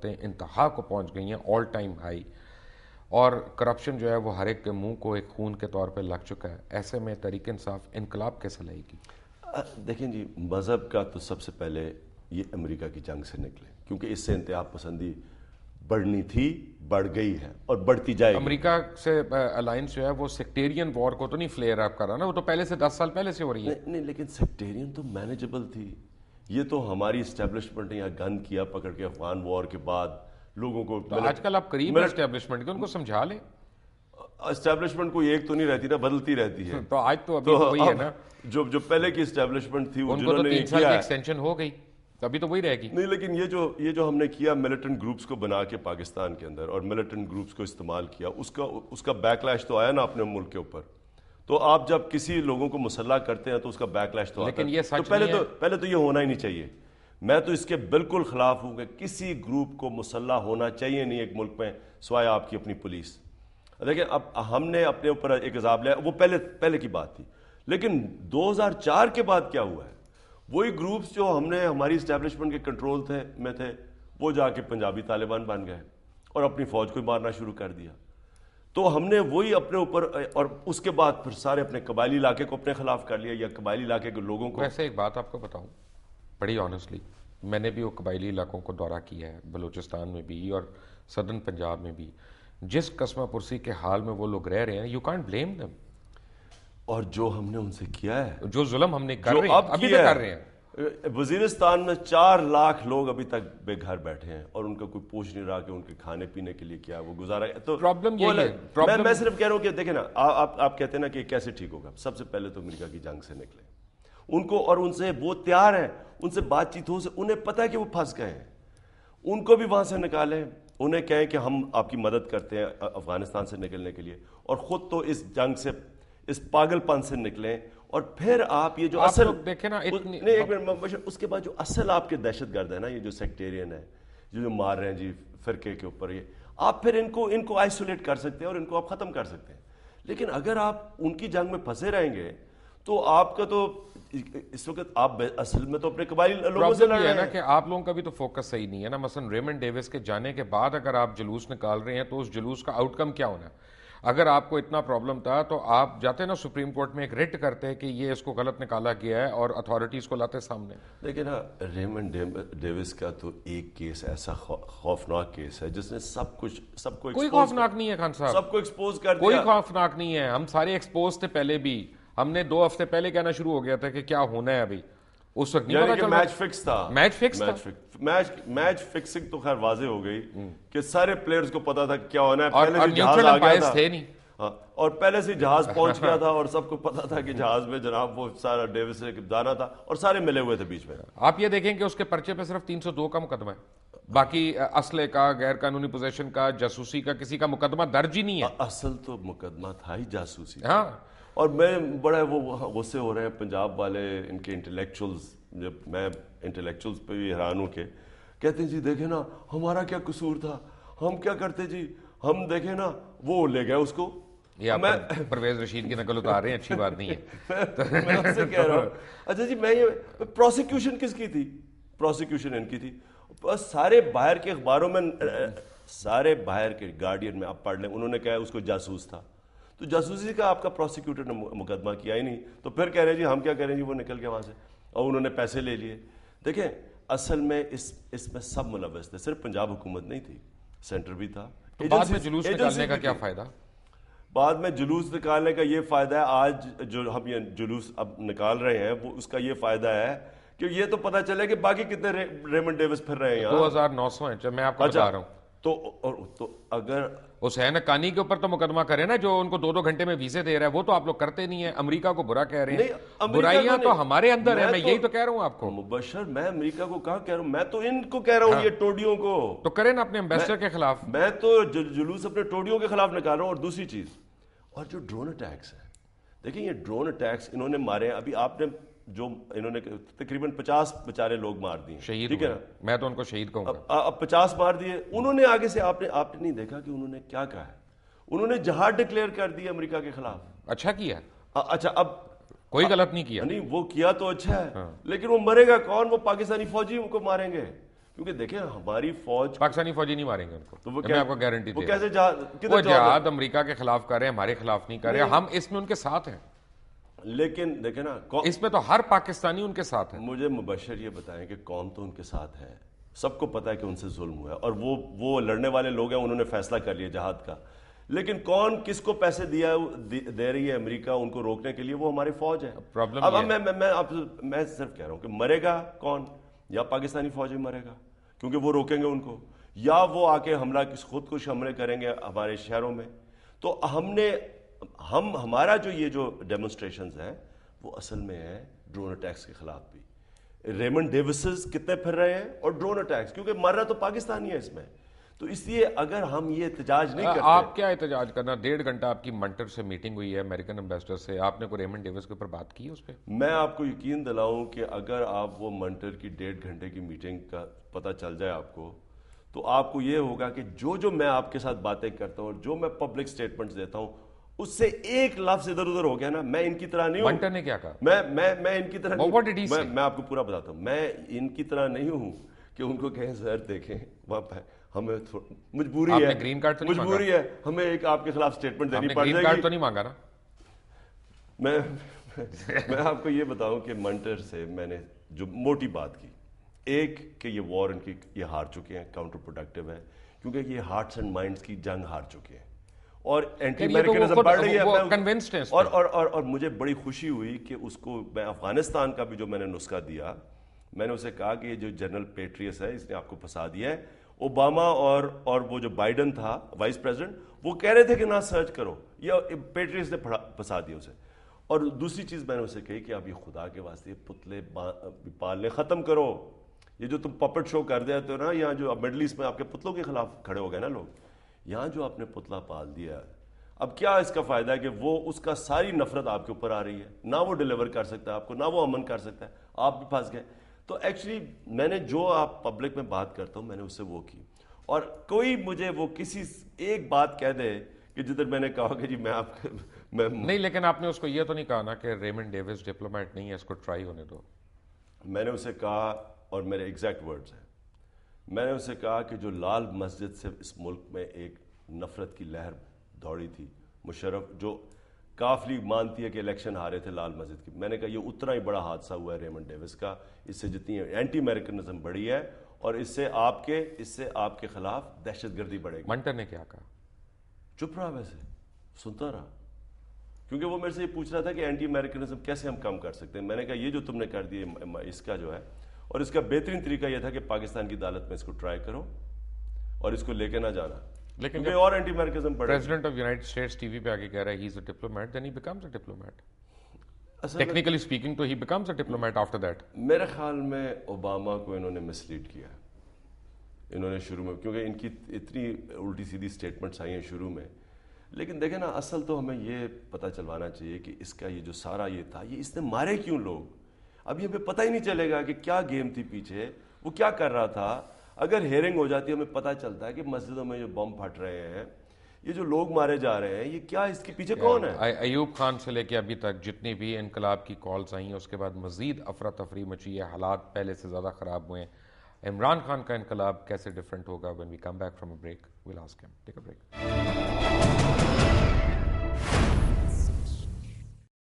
انتہا کو پہنچ گئی ہیں، آل ٹائم ہائی، اور کرپشن جو ہے وہ ہر ایک کے منہ کو ایک خون کے طور پہ لگ چکا ہے. ایسے میں تحریک انصاف انقلاب کیسے لائے گی؟ دیکھیں جی، مذہب کا تو سب سے پہلے یہ امریکہ کی جنگ سے نکلے، کیونکہ اس سے انتہا پسندی بڑھنی تھی، بڑھ گئی ہے اور بڑھتی جائے گی. امریکہ سے الائنس جو ہے وہ سیکٹیرین وار کو تو نہیں فلیئر اپ کر رہا نا، وہ تو پہلے سے 10 سال پہلے سے ہو رہی ہے. نہیں لیکن سیکٹیرین تو مینیجبل تھی. یہ تو ہماری اسٹیبلشمنٹ نے یہاں گند کیا پکڑ کے افغان وار کے بعد لوگوں کو. آج کل آپ قریب ہیں اسٹیبلشمنٹ کے، ان کو سمجھا لیں. اسٹیبلشمنٹ کوئی ایک تو نہیں رہتی نا، بدلتی رہتی ہے. تو آج تو ابھی وہی ہے نا، جو پہلے کی اسٹیبلشمنٹ تھی، ان کو تو 3 سال کی ایکسٹینشن ہو گئی، ابھی تو وہی رہے گی. نہیں لیکن یہ جو ہم نے کیا ملیٹنٹ گروپس کو بنا کے پاکستان کے اندر، اور ملیٹنٹ گروپس کو استعمال کیا، اس کا بیک لیش تو آیا نا اپنے ملک کے اوپر. تو آپ جب کسی لوگوں کو مسلح کرتے ہیں تو اس کا بیک لیش تو آتا ہے. لیکن یہ سچ پہلے تو یہ ہونا ہی نہیں چاہیے. میں تو اس کے بالکل خلاف ہوں کہ کسی گروپ کو مسلح ہونا چاہیے نہیں ایک ملک میں سوائے آپ کی اپنی پولیس. دیکھیں اب ہم نے اپنے اوپر ایک عذاب لیا، وہ پہلے کی بات تھی. لیکن 2004 کے بعد کیا ہوا ہے؟ وہی گروپس جو ہم نے ہماری اسٹیبلشمنٹ کے کنٹرول میں تھے، وہ جا کے پنجابی طالبان بن گئے اور اپنی فوج کو مارنا شروع کر دیا. تو ہم نے وہی اپنے اوپر، اور اس کے بعد پھر سارے اپنے قبائلی علاقے کو اپنے خلاف کر لیا، یا قبائلی علاقے کے لوگوں کو. ویسے ایک بات آپ کو بتاؤں بڑی آنیسٹلی، میں نے بھی وہ قبائلی علاقوں کو دورہ کیا ہے، بلوچستان میں بھی اور سدرن پنجاب میں بھی. جس قسمہ پرسی کے حال میں وہ لوگ رہ رہے ہیں، یو کانٹ بلیم دیم. اور جو ہم نے ان سے کیا ہے، جو ظلم ہم نے کر رہے ہیں ابھی تک کر رہے ہیں. وزیرستان میں 4 لاکھ لوگ ابھی تک بے گھر بیٹھے ہیں، اور ان کا کوئی پوچھ نہیں رہا کہ ان کے کھانے پینے کے لیے کیا وہ گزارا. تو پرابلم یہ ہے. میں صرف کہہ رہا ہوں کہ دیکھیں نا، آپ کہتے ہیں نا کہ کیسے ٹھیک ہوگا. سب سے پہلے تو امریکہ کی جنگ سے نکلے ان کو، اور ان سے وہ تیار ہیں، ان سے بات چیت ہو، انہیں پتہ ہے کہ وہ پھنس گئے ہیں. ان کو بھی وہاں سے نکالیں، انہیں کہیں کہ ہم آپ کی مدد کرتے ہیں افغانستان سے نکلنے کے لیے، اور خود تو اس جنگ سے، اس پاگل پن سے نکلیں. اور پھر آپ یہ جو اصل دیکھیں نا، ایک منٹ، اس کے بعد جو اصل آپ کے دہشت گرد ہے نا، یہ جو سیکٹیرین ہے، جو مار رہے ہیں جی فرقے کے اوپر، یہ آپ پھر ان کو آئسولیٹ کر سکتے ہیں اور ان کو آپ ختم کر سکتے ہیں. لیکن اگر آپ ان کی جنگ میں پھنسے رہیں گے تو آپ کا تو اس وقت آپ اصل میں تو اپنے قبائلی لوگوں سے لڑ رہے ہیں نا، کہ آپ لوگوں کا بھی تو فوکس صحیح نہیں ہے نا. مثلا ریمنڈ ڈیوس کے جانے کے بعد اگر آپ جلوس نکال رہے ہیں تو اس جلوس کا آؤٹ کم کیا ہونا ہے؟ اگر آپ کو اتنا پرابلم تھا تو آپ جاتے نا سپریم کورٹ میں ایک ریٹ کرتے کہ یہ اس کو غلط نکالا گیا ہے، اور اتھارٹیز کو لاتے سامنے. دیکھیں نا، ریمنڈ ڈیوس کا تو ایک کیس ایسا خوفناک کیس ہے جس نے سب کو کوئی خوفناک نہیں ہے خان صاحب، سب کو ایکسپوز کر دیا. کوئی خوفناک نہیں ہے. ہم سارے ایکسپوز تھے پہلے بھی. ہم نے 2 ہفتے پہلے کہنا شروع ہو گیا تھا کہ کیا ہونا ہے ابھی. اس وقت نہیں پتا چل رہا. میچ فکس تھا. میچ فکسنگ تو خیر واضح ہو گئی کہ سارے پلیئرز کو پتا تھا کیا ہونا ہے. پہلے سے جہاز آ گیا تھا، تھے نہیں، اور پہلے سے جہاز پہنچ گیا تھا، اور سب کو پتا تھا کہ جہاز میں جناب وہ سارا ڈیوس سے جانا تھا، اور سارے ملے ہوئے تھے بیچ میں. آپ یہ دیکھیں کہ اس کے پرچے پہ صرف 302 کا مقدمہ ہے، باقی اسلحے کا، غیر قانونی پوزیشن کا، جاسوسی کا کسی کا مقدمہ درج ہی نہیں ہے. اصل تو مقدمہ تھا ہی جاسوسی. ہاں. اور میں بڑا وہ غصے ہو رہے ہیں پنجاب والے، ان کے انٹلیکچوئلز. جب میں انٹلیکچوئلز پہ بھی حیران ہوں کہ کہتے ہیں جی دیکھیں نا ہمارا کیا قصور تھا، ہم کیا کرتے جی، ہم دیکھیں نا وہ لے گئے اس کو. یہ آپ پرویز رشید کی نقل اتار رہے ہیں، اچھی بات نہیں ہے. میں آپ سے کہہ رہا ہوں اچھا جی، میں یہ پروسیکیوشن کس کی تھی؟ پروسیکیوشن ان کی تھی. بس سارے باہر کے اخباروں میں، سارے باہر کے گارڈین میں آپ پڑھ لیں، انہوں نے کہا اس کو جاسوس تھا. تو جاسوسی کا آپ کا پروسیکیوٹر نے مقدمہ کیا ہی نہیں، تو پھر کہہ رہے جی ہم کیا کریں جی، وہ نکل گیا وہاں سے اور انہوں نے پیسے لے لیے. دیکھیں اصل میں اس میں سب ملوث تھے، صرف پنجاب حکومت نہیں تھی، سینٹر بھی تھا. بعد میں جلوس نکالنے کا کیا فائدہ؟ بعد میں جلوس نکالنے کا یہ فائدہ ہے، آج جو ہم یہ جلوس اب نکال رہے ہیں وہ اس کا یہ فائدہ ہے کہ یہ تو پتہ چلے کہ باقی کتنے ریمنڈ ڈیوس پھر رہے ہیں یہاں. 2900 ہیں جب میں آپ کو بتا رہا ہوں. تو اگر حسین حقانی کے اوپر تو مقدمہ کرے نا، جو ان کو 2 گھنٹے میں ویزے دے رہا ہے، وہ تو آپ لوگ کرتے نہیں ہیں. امریکہ کو برا کہہ رہے ہیں، برائیاں تو ہمارے اندر ہیں. میں یہی تو کہہ رہا ہوں آپ کو. مبشر، میں امریکہ کو کہاں کہہ رہا ہوں، میں تو ان کو کہہ رہا ہوں، یہ ٹوڈیوں کو. تو کریں نا اپنے ایمبیسڈر کے خلاف. میں تو جلوس اپنے ٹوڈیوں کے خلاف نکال رہا ہوں. اور دوسری چیز، اور جو ڈرون اٹیکس ہیں، دیکھیں یہ ڈرون اٹیکس انہوں نے مارے ہیں. ابھی آپ نے جو انہوں نے تقریباً 50 بیچارے لوگ مار دیے، شہید، ٹھیک ہے نا، میں تو ان کو شہید کہوں گا. اب 50 مار دیے انہوں نے. آگے سے آپ نے نہیں دیکھا کہ انہوں نے کیا کہا ہے؟ انہوں نے جہاد ڈکلیئر کر دیا امریکہ کے خلاف. اچھا کیا. اچھا، اب کوئی غلط نہیں کیا. نہیں، وہ کیا تو اچھا ہے، لیکن وہ مرے گا کون؟ وہ پاکستانی فوجی کو ماریں گے. کیونکہ دیکھیں ہماری فوج پاکستانی فوجی نہیں ماریں گے ان کو، تو وہ میں آپ کو گارنٹی وہ دے کیسے وہ جہاد امریکہ کے خلاف کر رہے ہیں، ہمارے خلاف نہیں کر رہے، ہم اس میں ان کے ساتھ ہیں، لیکن دیکھیں نا اس میں تو ہر پاکستانی ان کے ساتھ ہے۔ مجھے مبشر یہ بتائیں کہ قوم تو ان کے ساتھ ہے، سب کو پتا ہے کہ ان سے ظلم ہوا ہے، اور وہ لڑنے والے لوگ ہیں، انہوں نے فیصلہ کر لیا جہاد کا، لیکن کون کس کو پیسے دے رہی ہے امریکہ ان کو روکنے کے لیے؟ وہ ہماری فوج ہے۔ اب میں صرف کہہ رہا ہوں کہ مرے گا کون؟ یا پاکستانی فوج ہی مرے گا کیونکہ وہ روکیں گے ان کو، یا وہ آ کے خودکش حملے کریں گے ہمارے شہروں میں۔ تو ہمارا جو ڈیمونسٹریشنز ہیں وہ اصل میں ہے ڈرون اٹیکس کے خلاف بھی۔ ریمنڈ ڈیوسز کتنے پھر رہے ہیں اور ڈرون اٹیکس، کیونکہ مر رہا تو پاکستانی ہے اس میں۔ تو اس لیے اگر ہم یہ احتجاج نہیں کرتے، آپ کیا احتجاج کرنا؟ 1.5 گھنٹہ آپ کی منٹر سے میٹنگ ہوئی ہے امریکن امبیسڈر سے، آپ نے کوئی ریمنڈ ڈیوس کے اوپر بات کی ہے اس پہ؟ میں آپ کو یقین دلاؤں کہ اگر آپ وہ منٹر کی 1.5 گھنٹے کی میٹنگ کا پتہ چل جائے آپ کو، تو آپ کو یہ ہوگا کہ جو میں آپ کے ساتھ باتیں کرتا ہوں اور جو میں پبلک سٹیٹمنٹس دیتا ہوں، اس سے ایک لفظ ادھر ادھر ہو گیا نا، میں ان کی طرح نہیں ہوں۔ منٹر نے کیا کہا؟ میں ان کی طرح نہیں، میں آپ کو پورا بتاتا ہوں، میں ان کی طرح نہیں ہوں کہ ان کو کہیں سر دیکھیں وہاں ہمیں مجبوری ہے ہمیں ایک آپ کے خلاف سٹیٹمنٹ دینی پڑ جائے گی۔ گرین کارڈ تو نہیں مانگا نا؟ میں آپ کو یہ بتاؤں کہ منٹر سے میں نے جو موٹی بات کی، ایک کہ یہ وار ان کی یہ ہار چکے ہیں، کاؤنٹر پروڈکٹیو ہے، کیونکہ یہ ہارٹس اینڈ مائنڈز کی جنگ ہار چکے ہیں اور اینٹی امریکنزم بڑھ رہی ہے۔ اور مجھے بڑی خوشی ہوئی کہ اس کو میں افغانستان کا بھی جو میں نے نسخہ دیا، میں نے اسے کہا کہ یہ جو جنرل پیٹریس ہے اس نے آپ کو پھنسا دیا ہے۔ اوباما اور وہ جو بائیڈن تھا وائس پریزیڈنٹ، وہ کہہ رہے تھے کہ نہ سرچ کرو، یہ پیٹریس نے پھنسا دیا اسے۔ اور دوسری چیز میں نے اسے کہی کہ اب یہ خدا کے واسطے پتلے پالنے ختم کرو، یہ جو تم پپٹ شو کر دیتے ہو نا، یہاں جو مڈل ایسٹ میں آپ کے پتلوں کے خلاف کھڑے ہو گئے نا لوگ، یہاں جو آپ نے پتلا پال دیا ہے، اب کیا اس کا فائدہ ہے کہ وہ اس کا ساری نفرت آپ کے اوپر آ رہی ہے، نہ وہ ڈیلیور کر سکتا ہے آپ کو، نہ وہ امن کر سکتا ہے، آپ بھی پھنس گئے۔ تو ایکچولی میں نے جو آپ پبلک میں بات کرتا ہوں میں نے اس سے وہ کی، اور کوئی مجھے وہ کسی ایک بات کہہ دے کہ جدھر میں نے کہا کہ جی میں نہیں، لیکن آپ نے اس کو یہ تو نہیں کہا نا کہ ریمنڈ ڈیوس ڈپلومیٹ نہیں ہے، اس کو ٹرائی ہونے دو؟ میں نے اسے کہا، اور میرے ایگزیکٹ ورڈز ہیں، میں نے اسے کہا کہ جو لال مسجد سے اس ملک میں ایک نفرت کی لہر دوڑی تھی، مشرف جو کافلی مانتی ہے کہ الیکشن ہارے تھے لال مسجد کی، میں نے کہا یہ اتنا ہی بڑا حادثہ ہوا ہے ریمنڈ ڈیوس کا، اس سے جتنی اینٹی امریکنزم بڑھی ہے اور اس سے آپ کے خلاف دہشت گردی بڑھے گی۔ منٹر نے کیا کہا؟ چپ رہا، ویسے سنتا رہا، کیونکہ وہ میرے سے یہ پوچھ رہا تھا کہ اینٹی امریکنزم کیسے ہم کم کر سکتے ہیں۔ میں نے کہا یہ جو تم نے کر دیا اس کا جو ہے، اور اس کا بہترین طریقہ یہ تھا کہ پاکستان کی عدالت میں اس کو ٹرائی کرو اور اس کو لے کے نہ جانا، لیکن اور اینٹی امریکنزم بڑھے۔ President of United States T V پہ آگے کہہ رہا ہے he is a diplomat, then he becomes a diplomat, technically speaking تو he becomes a diplomat after that. میرے خیال میں اوباما کو انہوں نے مس لیڈ کیا، انہوں نے شروع میں، کیونکہ ان کی اتنی الٹی سیدھی سٹیٹمنٹس آئی ہیں شروع میں، لیکن دیکھیں نا اصل تو ہمیں یہ پتہ چلوانا چاہیے کہ اس کا یہ جو سارا یہ تھا، یہ اس نے مارے کیوں لوگ؟ اب یہ ہمیں پتہ ہی نہیں چلے گا کہ کیا گیم تھی پیچھے، وہ کیا کر رہا تھا۔ اگر ہیئرنگ ہو جاتی ہے ہمیں پتہ چلتا ہے کہ مسجدوں میں جو بم پھٹ رہے ہیں، یہ جو لوگ مارے جا رہے ہیں، یہ کیا اس کے پیچھے کون ہے؟ ایوب خان سے لے کے ابھی تک جتنی بھی انقلاب کی کالز آئی ہیں، اس کے بعد مزید افراتفری مچی ہے، حالات پہلے سے زیادہ خراب ہوئے ہیں۔ عمران خان کا انقلاب کیسے ڈفرینٹ ہوگا؟ when we come back from a break we'll ask him. Take a break.